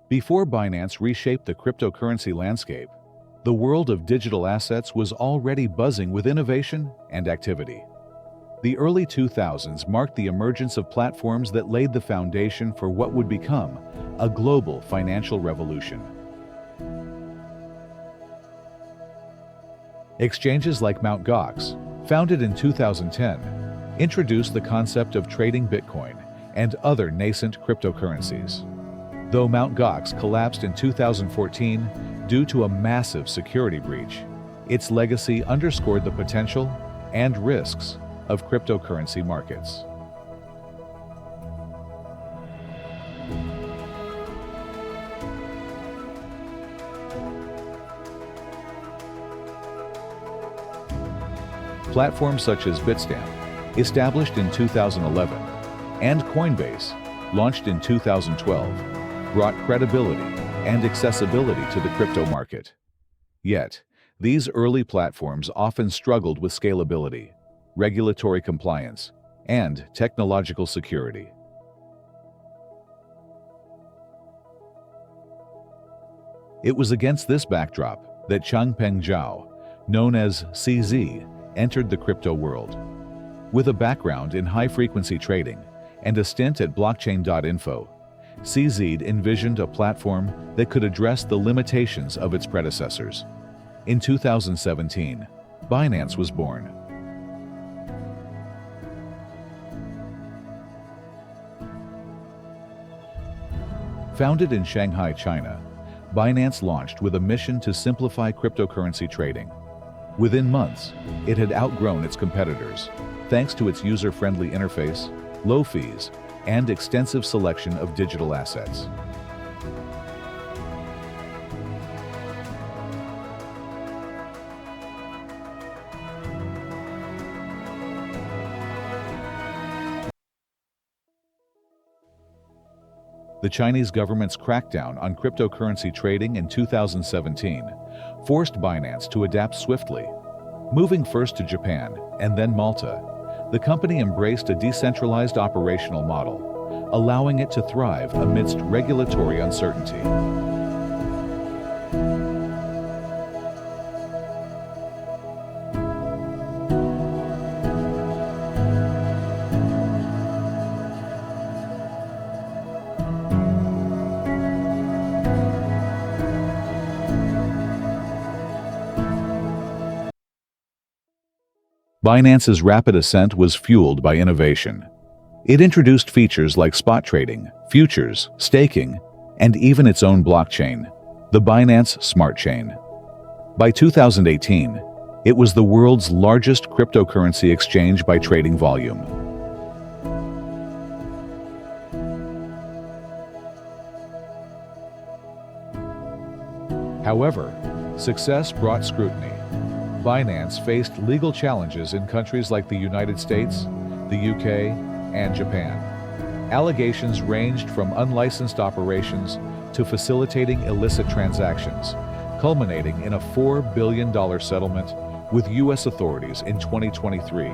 Before Binance reshaped the cryptocurrency landscape, the world of digital assets was already buzzing with innovation and activity. The early 2000s marked the emergence of platforms that laid the foundation for what would become a global financial revolution. Exchanges like Mt. Gox, founded in 2010, introduced the concept of trading Bitcoin and other nascent cryptocurrencies. Though Mt. Gox collapsed in 2014 due to a massive security breach, its legacy underscored the potential and risks of cryptocurrency markets. Platforms such as Bitstamp, established in 2011, and Coinbase, launched in 2012, brought credibility and accessibility to the crypto market. Yet, these early platforms often struggled with scalability, regulatory compliance, and technological security. It was against this backdrop that Changpeng Zhao, known as CZ, entered the crypto world. With a background in high-frequency trading and a stint at blockchain.info, CZ envisioned a platform that could address the limitations of its predecessors. In 2017, Binance was born. Founded in Shanghai, China, Binance launched with a mission to simplify cryptocurrency trading. Within months, it had outgrown its competitors, thanks to its user-friendly interface, low fees, and extensive selection of digital assets. The Chinese government's crackdown on cryptocurrency trading in 2017 forced Binance to adapt swiftly. Moving first to Japan and then Malta, the company embraced a decentralized operational model, allowing it to thrive amidst regulatory uncertainty. Binance's rapid ascent was fueled by innovation. It introduced features like spot trading, futures, staking, and even its own blockchain, the Binance Smart Chain. By 2018, it was the world's largest cryptocurrency exchange by trading volume. However, success brought scrutiny. Binance faced legal challenges in countries like the United States, the UK, and Japan. Allegations ranged from unlicensed operations to facilitating illicit transactions, culminating in a $4 billion settlement with U.S. authorities in 2023.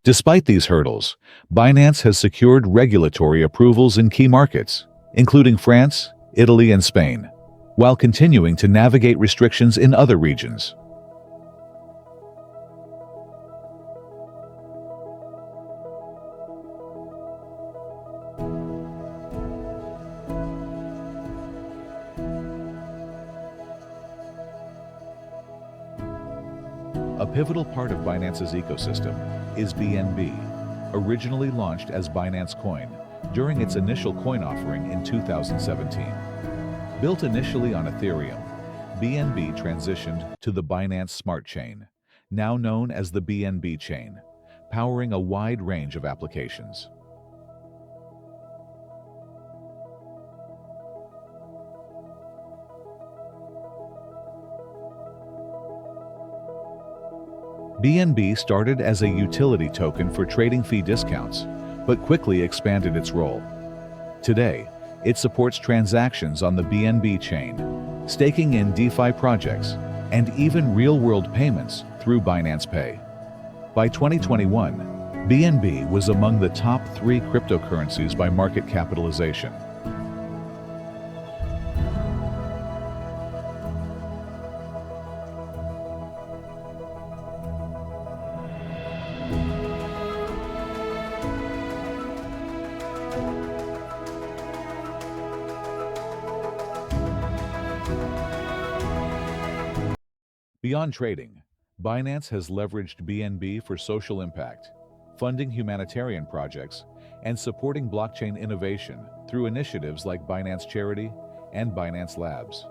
Despite these hurdles, Binance has secured regulatory approvals in key markets, including France, Italy, and Spain, while continuing to navigate restrictions in other regions. A pivotal part of Binance's ecosystem is BNB, originally launched as Binance Coin during its initial coin offering in 2017. Built initially on Ethereum, BNB transitioned to the Binance Smart Chain, now known as the BNB chain, powering a wide range of applications. BNB started as a utility token for trading fee discounts, but quickly expanded its role. Today, it supports transactions on the BNB chain, staking in DeFi projects, and even real-world payments through Binance Pay. By 2021, BNB was among the top 3 cryptocurrencies by market capitalization. Beyond trading, Binance has leveraged BNB for social impact, funding humanitarian projects, and supporting blockchain innovation through initiatives like Binance Charity and Binance Labs.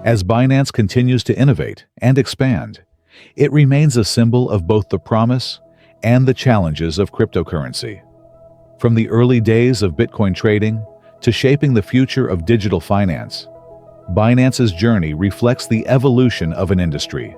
As Binance continues to innovate and expand, it remains a symbol of both the promise and the challenges of cryptocurrency. From the early days of Bitcoin trading to shaping the future of digital finance, Binance's journey reflects the evolution of an industry